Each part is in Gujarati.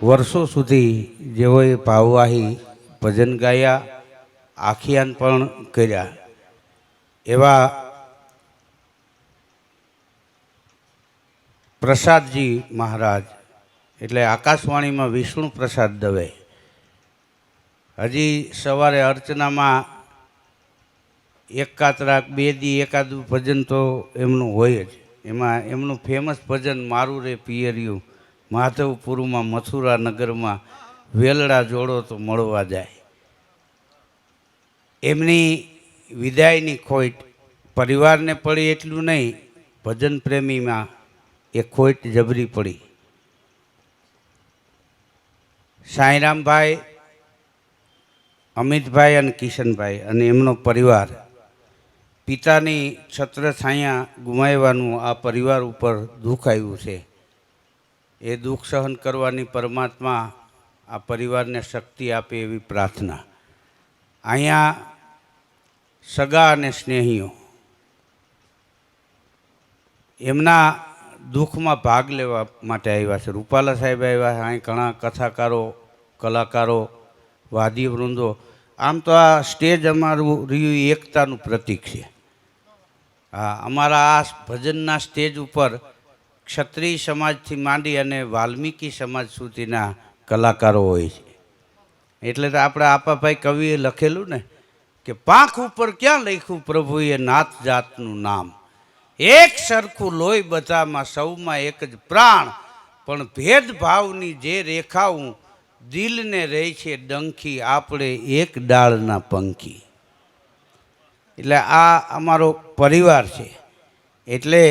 વર્ષો સુધી જેઓએ ભાવવાહી ભજન ગાયા, આખ્યાન પણ કર્યા, એવા પ્રસાદજી મહારાજ એટલે આકાશવાણીમાં વિષ્ણુ પ્રસાદ દવે, હજી સવારે અર્ચનામાં એકાતરાક બે દી એકાદું ભજન તો એમનું હોય જ. એમાં એમનું ફેમસ ભજન મારું રે પિયરિયું, માધવપુરમાં મથુરા નગરમાં વેલડા જોડો તો મળવા જાય. એમની વિદાયની ખોટ પરિવારને પડી એટલું નહીં, ભજન પ્રેમીમાં એ ખોટ જબરી પડી. સાંઈરામભાઈ, અમિતભાઈ અને કિશનભાઈ અને એમનો પરિવાર, પિતાની છત્રછાયા ગુમાવવાનું આ પરિવાર ઉપર દુઃખ આવ્યું છે. એ દુઃખ સહન કરવાની પરમાત્મા આ પરિવારને શક્તિ આપે એવી પ્રાર્થના. અહીંયા સગા અને સ્નેહીઓ એમના દુઃખમાં ભાગ લેવા માટે આવ્યા છે. રૂપાલા સાહેબ આવ્યા છે, અહીં ઘણા કથાકારો, કલાકારો, વાદ્ય વૃંદો. આમ તો આ સ્ટેજ અમારું રહ્યું એકતાનું પ્રતીક છે. હા, અમારા આ ભજનના સ્ટેજ ઉપર ક્ષત્રિય સમાજથી માંડી અને વાલ્મીકી સમાજ સુધીના કલાકારો હોય છે. એટલે તો આપણે આપાભાઈ કવિએ લખેલું ને કે પાંખ ઉપર ક્યાં લખ્યું પ્રભુએ નાત જાતનું નામ, એક સરખું લોહી બધામાં સૌમાં એક જ પ્રાણ, પણ ભેદભાવની જે રેખાઓ દિલને રહી છે ડંખી, આપણે એક ડાળના પંખી. એટલે આ અમારો પરિવાર છે. એટલે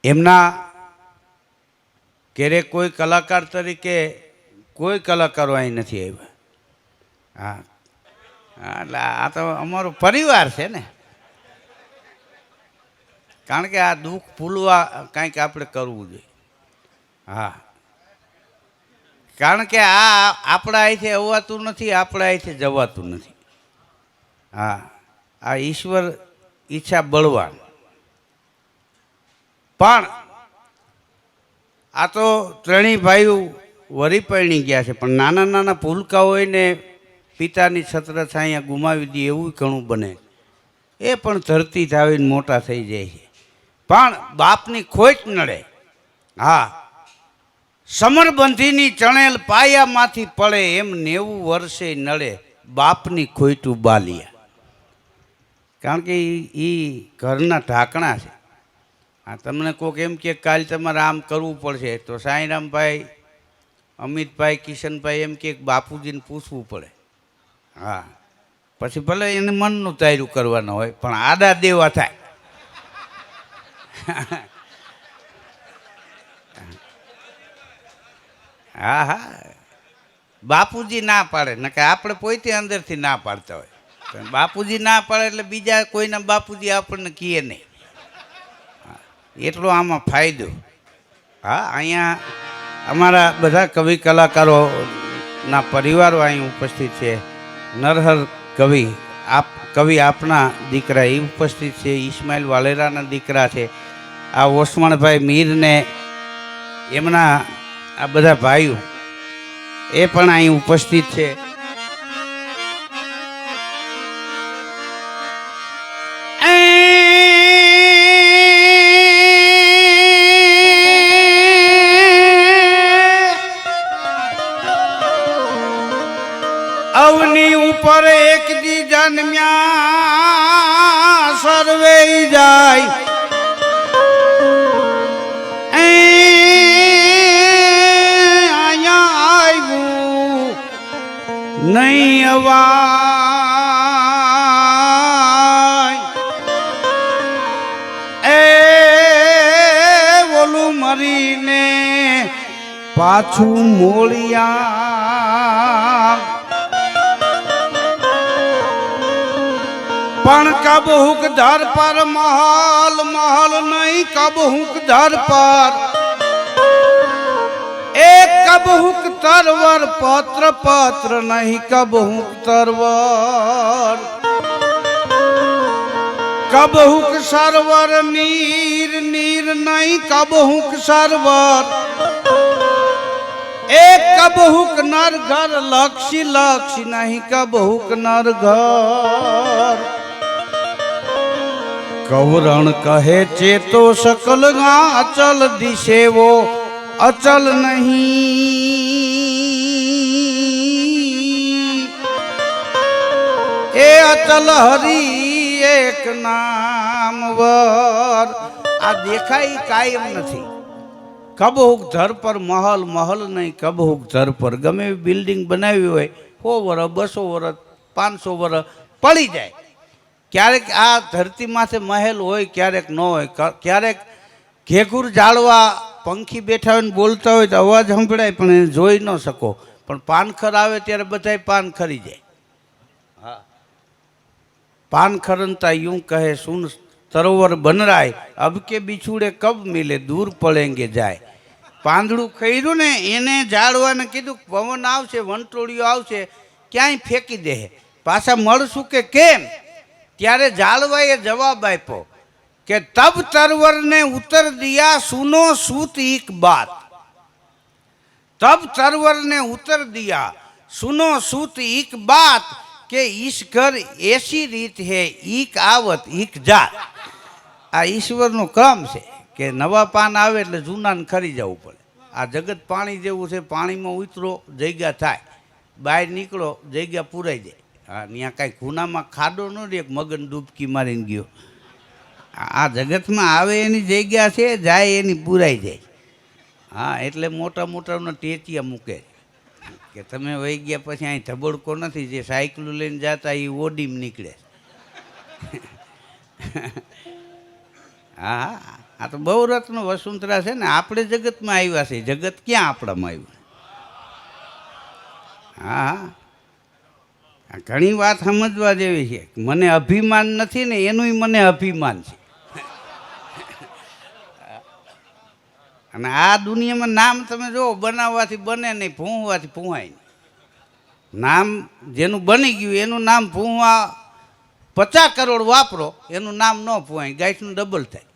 એમના ઘરે કોઈ કલાકાર તરીકે કોઈ કલાકારો અહીં નથી આવ્યા. હા, એટલે આ તો અમારો પરિવાર છે ને. કારણ કે આ દુઃખ ભૂલવા કાંઈક આપણે કરવું જોઈએ. હા, કારણ કે આ આપણા અહીંથી અવાતું નથી, આપણા અહીંથી જવાતું નથી. હા, આ ઈશ્વર ઈચ્છા બળવાન. પણ આ તો ત્રણેય ભાઈઓ વરી પરણી ગયા છે, પણ નાના નાના ભૂલકા હોય ને પિતાની છત્રછાયા ગુમાવી દે એવું ઘણું બને. એ પણ ધરતી થાવીને મોટા થઈ જાય છે. પણ બાપની ખોટ નડે. હા, સમરબંધીની ચણેલ પાયામાંથી પડે એમ 90 વર્ષે નડે બાપની ખોટું બાલિયા. કારણ કે એ ઘરના ઢાંકણા છે. હા, તમને કોઈક એમ કે કાલે તમારે આમ કરવું પડશે તો સાંઈરામભાઈ, અમિતભાઈ, કિશનભાઈ એમ કે બાપુજીને પૂછવું પડે. હા, પછી ભલે એને મનનું તાર્યું કરવાનું હોય પણ આડા દેવા થાય. હા હા, બાપુજી ના પાડે ને કે આપણે પોતે અંદરથી ના પાડતા હોય. બાપુજી ના પાડે એટલે બીજા કોઈના બાપુજી આપણને કહે નહીં. એટલો આમાં ફાયદો. હા, અહીંયા અમારા બધા કવિ કલાકારોના પરિવારો અહીં ઉપસ્થિત છે. નરહર કવિ, કવિ આપના દીકરા એ ઉપસ્થિત છે. ઇસ્માઇલ વાલેરાના દીકરા છે. આ ઓસમણભાઈ મીરને એમના આ બધા ભાઈઓ એ પણ અહીં ઉપસ્થિત છે. અવની ઉપર એક દી જન્મ્યા સર્વે જાય, નહીં અવાય એ ઓલું મરીને પાછું મોળિયા. પણ કબ હુક ધર પર મહલ, મહલ નહીં કબ હુક ધર પર, એક કબ હુક तरवर पत्र पत्र नहीं कब हुक तरवर, कब हुक सरवर नीर नीर नहीं कब हुक सरवर, कबहुक नर घर लक्षी लक्षी नहीं कबहुक नर घर कवरण कहे चेतो सकल अचल दिशे वो अचल नहीं ए अचल हरि एक नाम वर आ देखाई कायम नहीं कबहुक धर पर महल महल नहीं कबहुक धर पर गमे बिल्डिंग बनावी होय 100 वर्ष 200 वर्ष 500 वर्ष पड़ी जाए क्यारेक आ धरती माथे महल होय क्यारेक न होय क्यारेक घेघूर जाळवा पंखी बैठा होय बोलता होय तो अवाज संभळाय पण जोई न सको पण पानखर आवे त्यारे बधाय पान खरी जाए हाँ पानखरनता यूं कहे सुन सरोवर बन राय अब के बिछुड़े कब मिले दूर पड़ेंगे जाए પાંદડું ખર્યું ને એને ઝાડવાને કીધું પવન આવશે વંટોળિયો આવશે ક્યાંય ફેંકી દે પાછા મળશું કે કેમ ત્યારે ઝાડવાએ જવાબ આપ્યો કે તબ तरवर ने उतर दिया सुनो सूत एक बात तब तरवर ने उतर दिया सुनो सूत एक बात के इस घर ऐसी रीत है एक आवत एक जात आ ईश्वरનો ક્રમ છે કે નવા પાન આવે એટલે જૂનાને ખરી જવું પડે આ જગત પાણી જેવું છે પાણીમાં ઉતરો જગ્યા થાય બહાર નીકળો જગ્યા પૂરાઈ જાય હા ત્યાં કાંઈ ખૂનામાં ખાડો ન રે મગન ડૂબકી મારીને ગયો આ જગતમાં આવે એની જગ્યા છે જાય એની પૂરાઈ જાય હા એટલે મોટા મોટાના ટેચિયા મૂકે કે તમે વહી ગયા પછી અહીં ધબડકો નથી જે સાયકલ લઈને જતા એ ઓડીમાં નીકળે હા આ તો બહુ રત્ન વસુંધરા છે ને આપણે જગતમાં આવ્યા છે જગત ક્યાં આપણામાં આવ્યું હા ઘણી વાત સમજવા જેવી છે મને અભિમાન નથી ને એનું મને અભિમાન છે અને આ દુનિયામાં નામ તમે જો બનાવવાથી બને નહીં ભૂંવાથી ભૂંવાય નહીં નામ જેનું બની ગયું એનું નામ ભૂંવા 50 કરોડ વાપરો એનું નામ ન ભૂવાય ગાયનું ડબલ થાય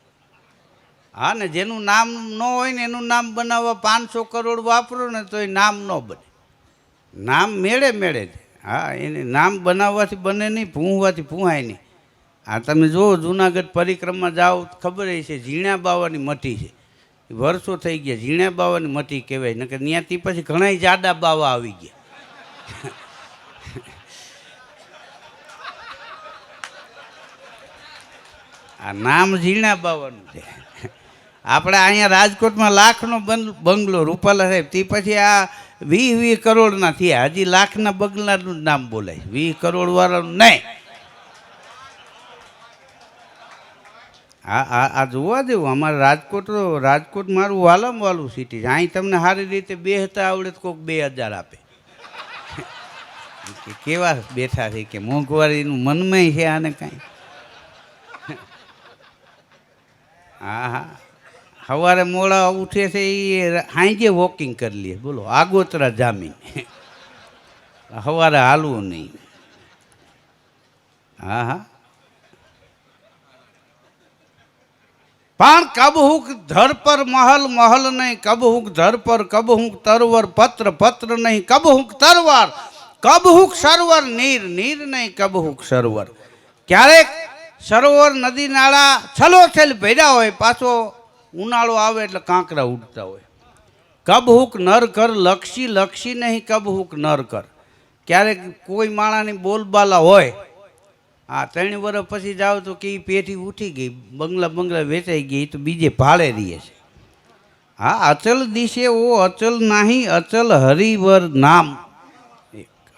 હા ને જેનું નામ ન હોય ને એનું નામ બનાવવા 500 કરોડ વાપરો ને તો એ નામ ન બને નામ મેળે મેળે જ હા એને નામ બનાવવાથી બને નહીં ભૂંવાથી ભૂંવાય નહીં આ તમે જુઓ જુનાગઢ પરિક્રમા જાઓ ખબર છે ઝીણા બાવાની મઠી છે વર્ષો થઈ ગયા ઝીણા બાવાની મઠી કહેવાય ને કે ત્યાંથી પછી ઘણા જાડા બાવા આવી ગયા આ નામ ઝીણા બાવાનું છે આપણે અહીંયા રાજકોટમાં લાખનો બંગલો રૂપાલા સાહેબ તે પછી આ 20 કરોડના થયા હજી લાખના બંગલાનું જ નામ બોલાય 20 કરોડ વાળાનું નહીં આ જોવા જેવું અમારે રાજકોટ મારું વાલામાં વાલું સિટી છે અહીં તમને સારી રીતે બેસતા આવડે તો કોઈક 2000 આપે કેવા બેઠા છે કે મોંઘવારીનું મનમય છે આને કાંઈ હા હા સવારે મોડા ઉઠે છે એ હાંજે વોકિંગ કરી લે બોલો આગોતરા જામીન સવારે હાલવું નહીં હા હા પણ કબહુક ધર પર महल महल नहीं कबहुक धर पर कबहुक तरवर पत्र पत्र नहीं कबहुक तरवर कबहुक सरोवर नीर नीर नहीं कबहुक सरोवर क्यारेक सरोवर नदी नाळा छलोछल भर्या होय पाछो उनाळो आवे એટલે કાંકરા ઉડતા હોય કબહુક નર કર લક્ષી લક્ષી નહીં કબહુક નર કર ક્યારેક કોઈ માણાની બોલબાલા હોય હા 3 વર્ષ પછી જાઓ તો કે પેઢી ઉઠી ગઈ બંગલા વેચાઈ ગઈ તો બીજે ભાડે રહીએ છે હા અચલ દિશે ઓ અચલ નહીં અચલ હરિવર નામ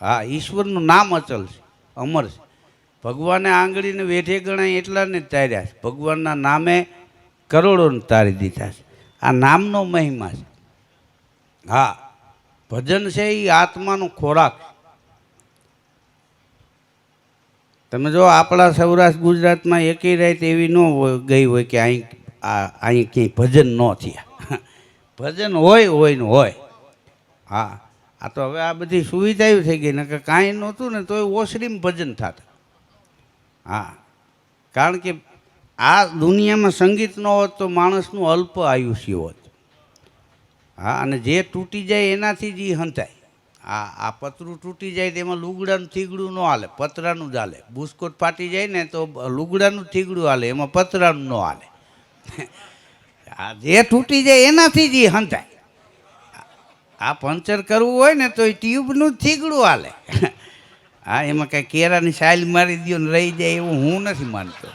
હા ઈશ્વરનું નામ અચલ છે અમર છે ભગવાને આંગળીને વેઠે ગણાય એટલાને તાર્યા છે ભગવાનના નામે કરોડોને તારી દીધા છે આ નામનો મહિમા છે હા ભજન છે એ આત્માનો ખોરાક તમે જો આપણા સૌરાષ્ટ્ર ગુજરાતમાં એકેય રાત એવી ન ગઈ હોય કે અહીં ક્યાંય ભજન ન થયા ભજન હોય ને હોય હા આ તો હવે આ બધી સુવિધાઓ થઈ ગઈ ને કે કાંઈ નહોતું ને તોય ઓસરીમાં ભજન થતા હા કારણ કે આ દુનિયામાં સંગીત ન હોત તો માણસનું અલ્પ આયુષ્ય હોત હા, અને જે તૂટી જાય એનાથી જ એ હંતાય. આ પતરું તૂટી જાય તેમાં લુગડાનું થીગડું ન હાલે, પતરાનું જ હાલે. બુસ્કોટ ફાટી જાય ને તો લુગડાનું થીગડું હાલે, એમાં પતરાનું ન હાલે. આ જે તૂટી જાય એનાથી જ એ હંતાય. આ પંચર કરવું હોય ને તો એ ટ્યુબનું જ થીગડું હાલે. હા, એમાં કાંઈ કેરાની સાઇલ મારી દો ને રહી જાય એવું હું નથી માનતો.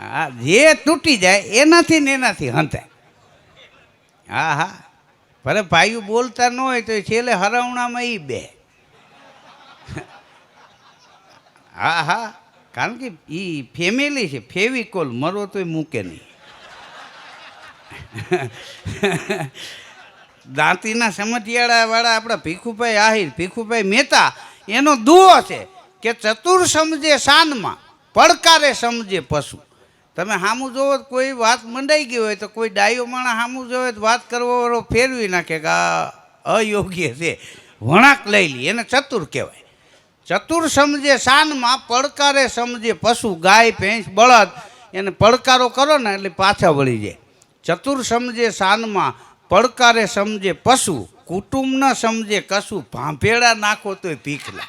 હા, જે તૂટી જાય એનાથી ને એનાથી હંતાય. હા હા, ભલે ભાઈઓ બોલતા ન હોય તો છેલ્લે હરાવણામાં એ બે. હા હા, કારણ કે એ ફેમિલી છે, ફેવિકોલ મરો તોય મૂકે નહીં. દાંતીના સમટિયાળા વાળા આપણા ભીખુભાઈ આહિર, ભીખુભાઈ મહેતા, એનો દુઓ છે કે ચતુર સમજે શાનમાં, પડકારે સમજે પશુ. તમે સામું જોવો કોઈ વાત મંડાઈ ગઈ હોય તો કોઈ ડાયો માણસ સામું જોવે તો વાત કરવો ફેરવી નાખે કે આ અયોગ્ય છે, વણાક લઈ લે, એને ચતુર કહેવાય. ચતુર સમજે શાનમાં, પડકારે સમજે પશુ. ગાય ભેંસ બળદ એને પડકારો કરો ને એટલે પાછા વળી જાય. ચતુર સમજે શાનમાં, પડકારે સમજે પશુ. કુટુંબ ન સમજે કશું, ભાંભેડા નાખો તોય ભીખલા.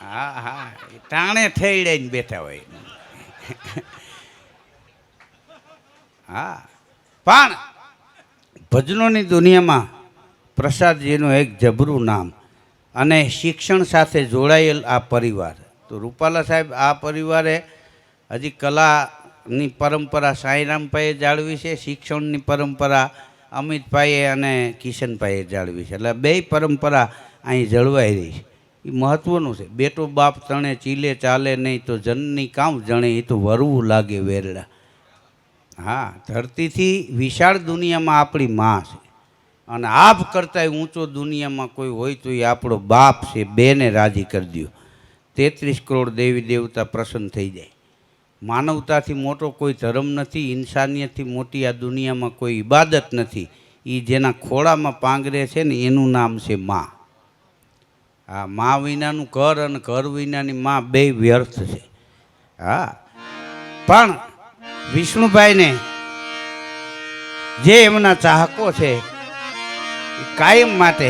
હા હા, ટાણે ઠેડાઈને બેઠા હોય. હા, પણ ભજનોની દુનિયામાં પ્રસાદજીનું એક જબરું નામ અને શિક્ષણ સાથે જોડાયેલ આ પરિવાર. તો રૂપાલા સાહેબ આ પરિવારે હજી કલાની પરંપરા સાંઈરામભાઈએ જાળવી છે, શિક્ષણની પરંપરા અમિતભાઈએ અને કિશનભાઈએ જાળવી છે. એટલે બે પરંપરા અહીં જળવાઈ રહી છે. એ મહત્ત્વનું છે. બેટો બાપ તણે ચીલે ચાલે નહીં તો જનની કામ જણે, એ તો વરવું લાગે વેરડા. હા, ધરતીથી વિશાળ દુનિયામાં આપણી માં છે, અને આપ કરતાંય ઊંચો દુનિયામાં કોઈ હોય તો એ આપણો બાપ છે. બેને રાજી કરી દો, 33 કરોડ દેવી દેવતા પ્રસન્ન થઈ જાય. માનવતાથી મોટો કોઈ ધર્મ નથી, ઇન્સાનિયતથી મોટી આ દુનિયામાં કોઈ ઇબાદત નથી. એ જેના ખોળામાં પાંગરે છે ને એનું નામ છે માં. હા, મા વિનાનું ઘર અને ઘર વિનાની માં બે વ્યર્થ છે. હા, પણ વિષ્ણુભાઈને જે એમના ચાહકો છે કાયમ માટે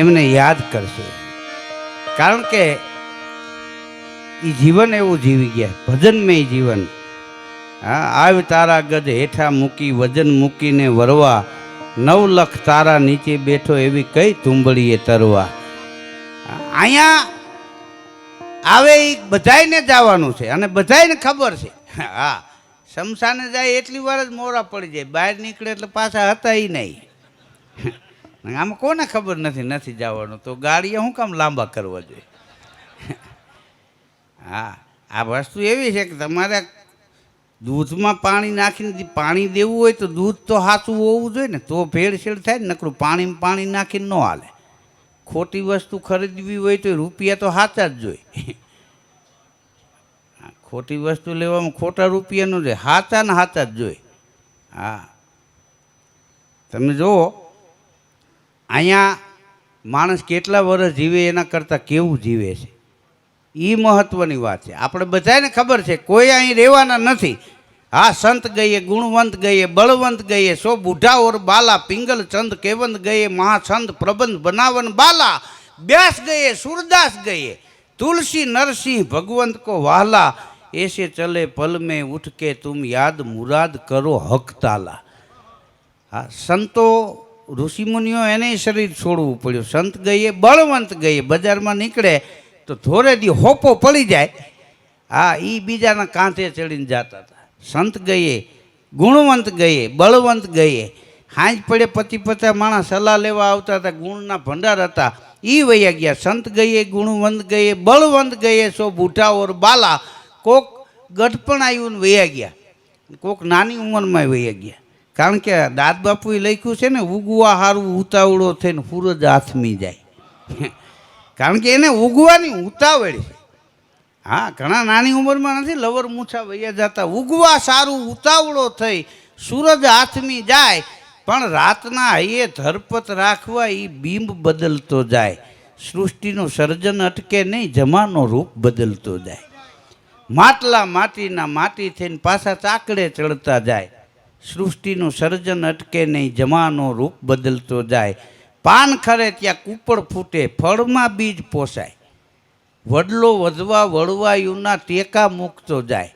એમને યાદ કરશે, કારણ કે એ જીવન એવું જીવી ગયા, ભજનમય જીવન. હા, આવ તારા ગજ હેઠા મૂકી, વજન મૂકીને વરવા, 9 લાખ તારા નીચે બેઠો, એવી કઈ તુંબડીએ તરવા. અહીંયા આવે એ બધાયને જવાનું છે અને બધાયને ખબર છે. હા, શમશાને જાય એટલી વાર જ મોરા પડી જાય, બહાર નીકળે એટલે પાછા હતા એ નહીં. આમાં કોને ખબર નથી જવાનું, તો ગાડીએ શું કામ લાંબા કરવા જોઈએ. હા, આ વસ્તુ એવી છે કે તમારે દૂધમાં પાણી નાખીને પાણી દેવું હોય તો દૂધ તો સાચું હોવું જોઈએ ને, તો ભેળસેળ થાય ને. નકરું પાણી નાખીને ન હાલે. ખોટી વસ્તુ ખરીદવી હોય તો રૂપિયા તો સાચા જ જોઈએ. ખોટી વસ્તુ લેવામાં ખોટા રૂપિયાનું છે, સાચા ને સાચા જ જોઈએ. હા, તમે જુઓ અહીંયા માણસ કેટલા વર્ષ જીવે એના કરતાં કેવું જીવે છે, એ મહત્ત્વની વાત છે. આપણે બધાને ખબર છે કોઈ અહીં રહેવાના નથી. હા, સંત ગઈએ, ગુણવંત ગઈએ, બળવંત ગઈએ, સો બુઢા ઓર બાલા, પિંગલ ચંદ કેવંત ગઈએ, મહાછંદ પ્રબંધ બનાવન બાલા, વ્યાસ ગઈએ, सूरदास गए, तुलसी नरसिंह भगवंत को वाला, ऐसे चले पल में उठ के तुम याद मुराद करो हक ताला. હા, સંતો ઋષિમુનિઓ એને શરીર છોડવું પડ્યું. સંત ગઈએ, બળવંત ગઈએ, બજારમાં નીકળે તો ધોરેથી હોપો પડી જાય. હા, એ બીજાના કાંઠે ચડીને જતા હતા. સંત ગઈએ, ગુણવંત ગઈએ, બળવંત ગઈએ. હાંજ પડે 50-50 માણસ સલાહ લેવા આવતા હતા, ગુણના ભંડાર હતા, એ વૈયા ગયા. સંત ગઈએ, ગુણવંત ગઈએ, બળવંત ગઈએ, સો બુઢા ઓર બાલા. કોક ગઢપણ આવ્યું ને વૈયા ગયા, કોક નાની ઉંમરમાં વૈયા ગયા. કારણ કે દાદ બાપુએ લખ્યું છે ને, ઉગવા હારું ઉતાવળો થઈને સૂરજ આથમી જાય. કારણ કે એને ઉગવાની ઉતાવળ છે. હા, ઘણા નાની ઉંમરમાં નથી, લવર મૂછા વૈયા જતા. ઉગવા સારું ઉતાવળો થઈ સૂરજ આથમી જાય, પણ રાતના હૈયે ધરપત રાખવા એ બિંબ બદલતો જાય. સૃષ્ટિનું સર્જન અટકે નહીં, જમાનો રૂપ બદલતો જાય. માટલા માટીના માટી થઈને પાછા ચાકડે ચડતા જાય. સૃષ્ટિનું સર્જન અટકે નહીં, જમાનો રૂપ બદલતો જાય. પાન ખરે ત્યાં કૂપળ ફૂટે, ફળમાં બીજ પોસાય. વડલો વધવા વળવાયુના ટેકા મૂકતો જાય.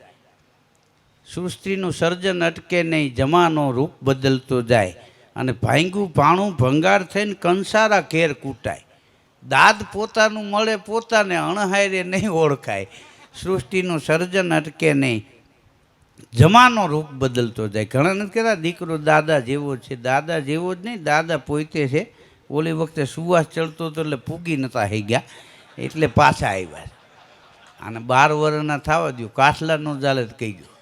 સૃષ્ટિનું સર્જન અટકે નહીં, જમાનો રૂપ બદલતો જાય. અને ભાંગું ભાણું ભંગાર થઈને કંસારા ઘેર કૂટાય. દાદ પોતાનું મળે પોતાને, અણહાયરે નહીં ઓળખાય. સૃષ્ટિનું સર્જન અટકે નહીં, જમાનો રૂપ બદલતો જાય. ઘણા નથી કહેતા દીકરો દાદા જેવો છે, દાદા જેવો જ નહીં, દાદા પોતે છે. ઓલી વખતે સુવાસ ચડતો હતો એટલે પૂગી નતા થઈ ગયા, એટલે પાછા આવ્યા. અને 12 વર્ષના થવા દઉં, કાઠલા નો ચાલે જ કહી ગયું.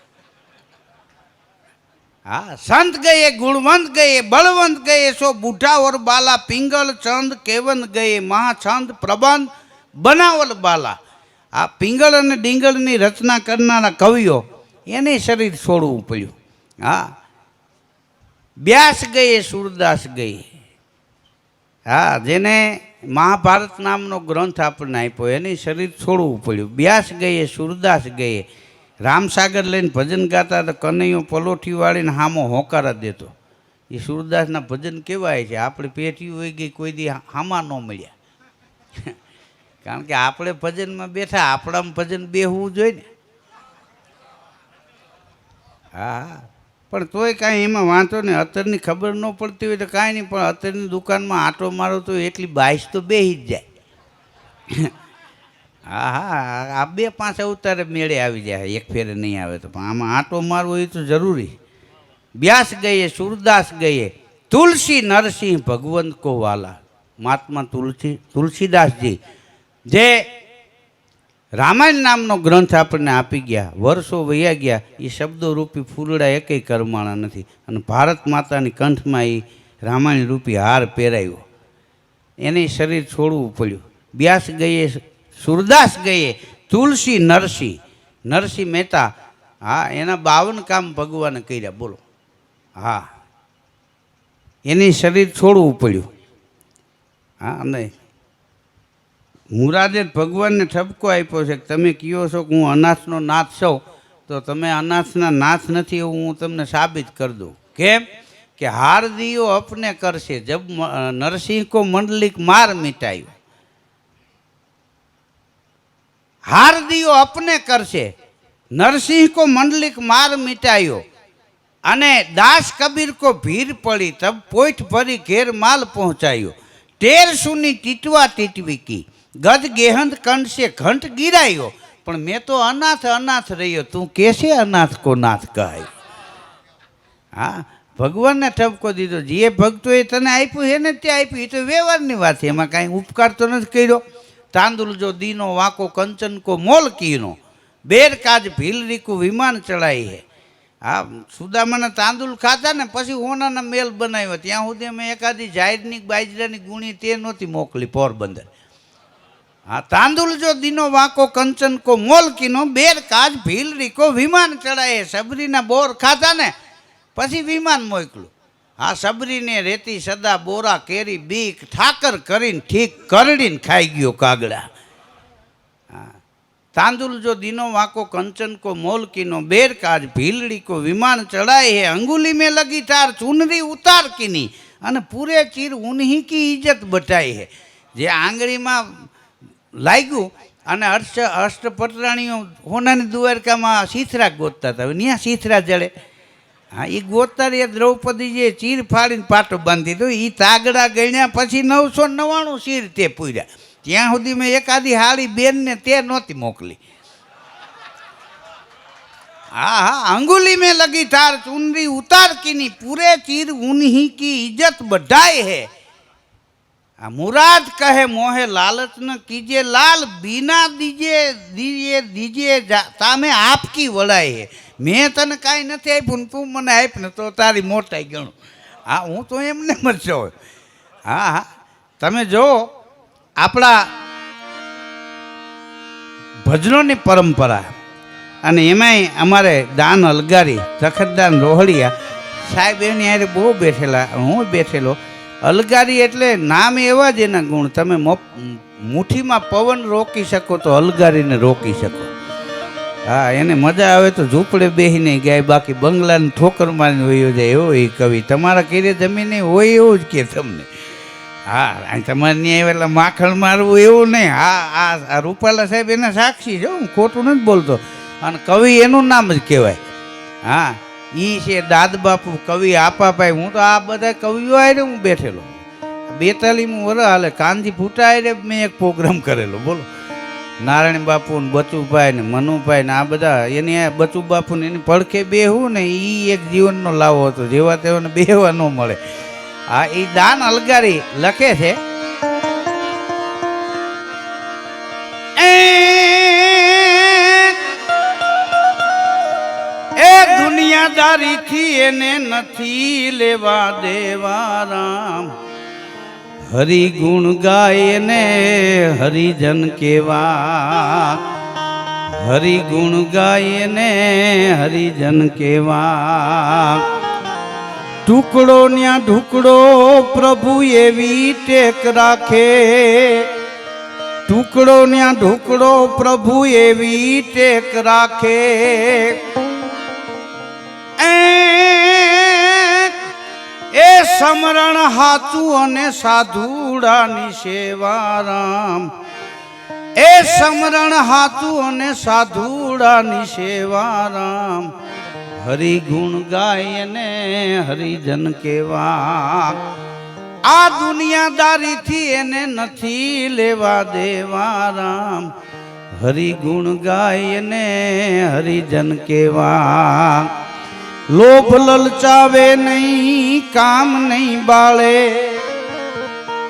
હા, સંત ગયે ગુણવંત ગયે બળવંત ગયે, સો બુઢા ઓર બાલા, પિંગલ ચંદ કેવન ગયે, મહાછંદ પ્રબંધ બનાવલ બાલા. આ પિંગળ અને ડીંગળની રચના કરનારા કવિઓ એને શરીર છોડવું પડ્યું. હા, વ્યાસ ગયે સૂરદાસ ગયે. હા, જેને મહાભારત નામનો ગ્રંથ આપણને આપ્યો એની શરીર છોડવું પડ્યું. વ્યાસ ગયે સૂરદાસ ગયે. રામસાગર લઈને ભજન ગાતા તો કનૈયો પલોઠી વાળીને હામો હોકારા દેતો. એ સૂરદાસના ભજન કેવાય છે, આપણે પેટી હોય ગઈ કોઈ દી હામા ન મળ્યા. કારણ કે આપણે ભજનમાં બેઠા, આપણામાં ભજન બેહવું જોઈએ ને. હા, પણ તોય કાંઈ એમાં વાંધો નહીં. અત્યારની ખબર ન પડતી હોય તો કાંઈ નહીં, પણ અત્યારની દુકાનમાં આંટો મારો તો એટલી બાઈસ તો બેહી જ જાય. હા હા, આ 2-5 અવતારે મેળે આવી જાય, એક ફેરે નહીં આવે તો. પણ આમાં આંટો મારવો એ તો જરૂરી. વ્યાસ ગયે સૂરદાસ ગયે, તુલસી નરસિંહ ભગવંત કો વાલા. મહાત્મા તુલસીદાસજી જે રામાયણ નામનો ગ્રંથ આપણને આપી ગયા, વર્ષો વયા ગયા, એ શબ્દો રૂપી ફૂલડા એકેય કરમાણા નથી. અને ભારત માતાની કંઠમાં એ રામાયણ રૂપી હાર પહેરાયો. એને શરીર છોડવું પડ્યું. વ્યાસ ગયે સૂરદાસ ગયે, તુલસી નરસિંહ. નરસિંહ મહેતા, હા, એના 52 કામ ભગવાને કર્યા, બોલો. હા, એની શરીર છોડવું પડ્યું. હા, નહીં, મુરાદે ભગવાનને ઠપકો આપ્યો છે કે તમે કહો છો કે હું અનાથનો નાથ છું, તો તમે અનાથના નાથ નથી એવું હું તમને સાબિત કરી દઉં. કેમ કે હાર દિયો અપને કરશે, જબ નરસિંહ કો મંડલિક માર મિટાયો. हार दियो अपने करसे, नरसिंह को मंडलिक मार मिटायो. अने दास कबीर को भीड़ पड़ी, तब पोठ भरी घेर माल पहुंचायो. टेर सुनी टीटवा टीटवी की, गद गेहंद कंठ से घंट गिरायो. पण मैं तो अनाथ अनाथ रहियो, तू कैसे अनाथ को नाथ कहाय. हाँ, भगवान ने ठपको दीधो. जे भक्तो ए तने आप्युं है ने ते आप्युं, ए तो व्यवहारनी वात छे, एमां कांई उपकार तो नथी कर्यो. तांदुल जो दीनो वाको कंचन को मोल कीनो, बेर काज भीलरी को विमान चढ़ाई है. हाँ, सुदामाना तांदुल खाता ने पछी होनाना मेल बनाव्यो, त्यां सुधी अमे एकादी जायदनी बाजरानी गुणी ते नहोती मोकली पोरबंदर. हाँ, तांदुल जो दीनो वाको कंचन को मोल कीनो, बेर काज भीलरी को विमान चढ़ाए. सबरीना बोर खाता ने पछी विमान मोकल्युं. हाँ, सबरी ने रेती सदा बोरा केरी बीक ठाकर करीने ठीक करडीने खाई गयो कागड़ा. हाँ, तांदुल जो दीनो वाको कंचन को मोल कीनो, बेर काज भीलड़ी को विमान चढ़ाए है. अंगुली में लगी तार चुनरी उतार कीनी, अने पूरे चीर उन्हीं की इज्जत बटाई है. जे आंगળી में लाग्યું અને અષ્ટપટરાણીઓ હોનાની દ્વારકામાં શીથરા ગોતતા હતા, ત્યાં શીથરા જડે. હા, એ ગોતારીએ દ્રૌપદીજીએ ચીર ફાડીને પાટો બાંધી દીધો. એ તાગડા ગણ્યા પછી 999 ચીર તે પૂર્યા. ત્યાં સુધી મેં એકાદી હાળી બેનને તે નહોતી મોકલી. हाँ हाँ, अंगुली में लगी तार चुनरी उतार कीनी, पूरे चीर उन्हीं की इज्जत बढ़ाए है. मुराद कहे मोहे लालच न कीजिए लाल, बिना दीजिए दीजिए दीजिए तामे आपकी वड़ाई है. मैं तने काई नथी आप्युं, तू मने आप ने तो तारी मोटाई गणो. हाँ, हूँ तो एमने मत छो. हाँ हाँ, तमे जो आपड़ा भजनोनी परंपरा અને એમાંય અમારે દાન અલગારી તખતદાન રોહડિયા સાહેબ એની હારે બહુ બેઠેલા, હું બેઠેલો. અલગારી એટલે નામ એવા જ એના ગુણ. તમે મુઠ્ઠીમાં પવન રોકી શકો તો અલગારીને રોકી શકો. હા એને મજા આવે તો ઝૂંપડે બેસીને ગાય, બાકી બંગલાને ઠોકર મારીને વયો જાય એવો એ કવિ. તમારા ઘરે જમીને હોય એવું જ કે તમને. હા તમારે ત્યાં આવેલા માખણ મારવું એવું નહીં. હા આ રૂપાલા સાહેબ એના સાક્ષી છે, હું ખોટું નથી બોલતો. અને કવિ એનું નામ જ કહેવાય. હા ઈ છે દાદ બાપુ કવિ આપાભાઈ. હું તો આ બધા કવિઓ આરે હું બેઠેલો. 42મું વર્ષ હાલે. કાનજી ફૂટા આરે મેં એક પ્રોગ્રામ કરેલો. બોલો નારાયણ બાપુ ને બચુભાઈ ને મનુભાઈ ને આ બધા એની બચુ બાપુ ને એની પડખે બેહવું ને એ એક જીવનનો લાવો હતો. જેવા તેઓને બેહવા ન મળે. હા એ દાન અલગારી લખે છે. એ દુનિયાદારી થી એને નથી લેવા દેવા રામ. હરિ ગુણ ગાય ને હરિજન કેવા. હરિ ગુણ ગાય ને હરિજન કેવા. ટુકડો ન્યા ઢુકડો પ્રભુ એવી ટેક રાખે. ટુકડો ન્યા ઢુકડો પ્રભુ એવી ટેક રાખે. એ સમરણ હાચું અને સાધુડાની સેવા રામ. એ સમરણ હાચું અને સાધુડાની સેવા રામ. હરિ ગુણ ગાય ને હરિજન કેવા. આ દુનિયાદારી થી એને નથી લેવા દેવા રામ. હરિ ગુણ ગાય ને હરિજન કેવા. લોભ લલચાવે નહીં કામ નહીં બાળે.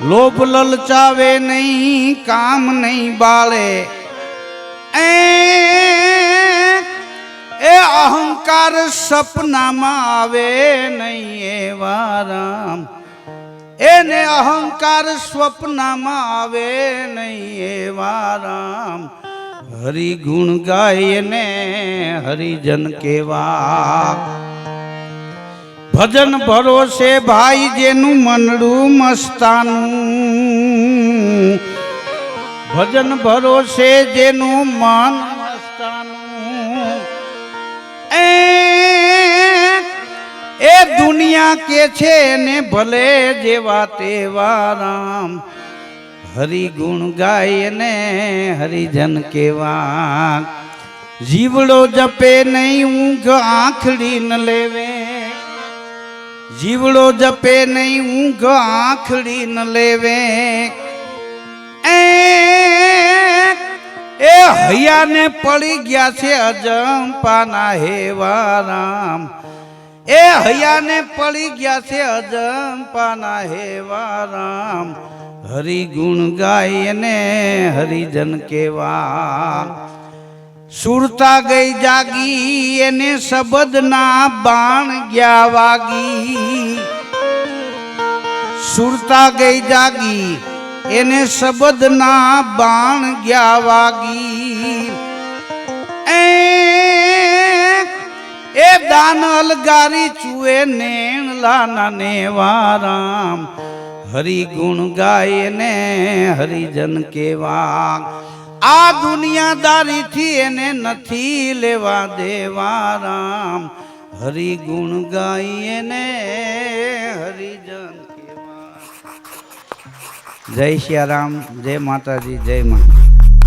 લોભ લલચાવે નહીં કામ નહીં બાળે. એ અહંકાર સપનામાં આવે નહીં એવા રામ. એને અહંકાર સ્વપ્નમાં આવે નહીં એવા રામ. હરિ ગુણ ગાય ને હરિજન કેવા. ભજન ભરોસે ભાઈ જેનું મનડું મસ્તાનું. ભજન ભરોસે જેનું મન મસ્તાનું. એ દુનિયા કે છે ને ભલે જેવા તેવા રામ. હરિ ગુણ ગાય ને હરિજન કેવા. જીવડો જપે નહીં ઊંઘ આંખડી ન લેવે. જીવડો જપે નહીં ઊંઘ આંખડી ન લેવે. એ હૈયાને પડી ગયા છે અજંપાના હેવા રામ. એ હૈયાને પડી ગયા છે અજંપાના હેવા રામ. હરિ ગુણ ગાય ને હરિજન કેવા. સુરતા ગઈ જાગી એને શબ્દના બાણ ગયા વાગી. સુરતા ગઈ જાગી એને શબ્દના બાણ ગયા વાગી. એ દાન અલગારી ચુએ નેણલાના નેવા રામ. હરિ ગુણ ગાય ને હરિજન કેવા. આ દુનિયાદારી થી એને નથી લેવા દેવા રામ. હરિ ગુણ ગાય ને હરિજન કેવા. જય શ્રી રામ. જય માતાજી. જય મા.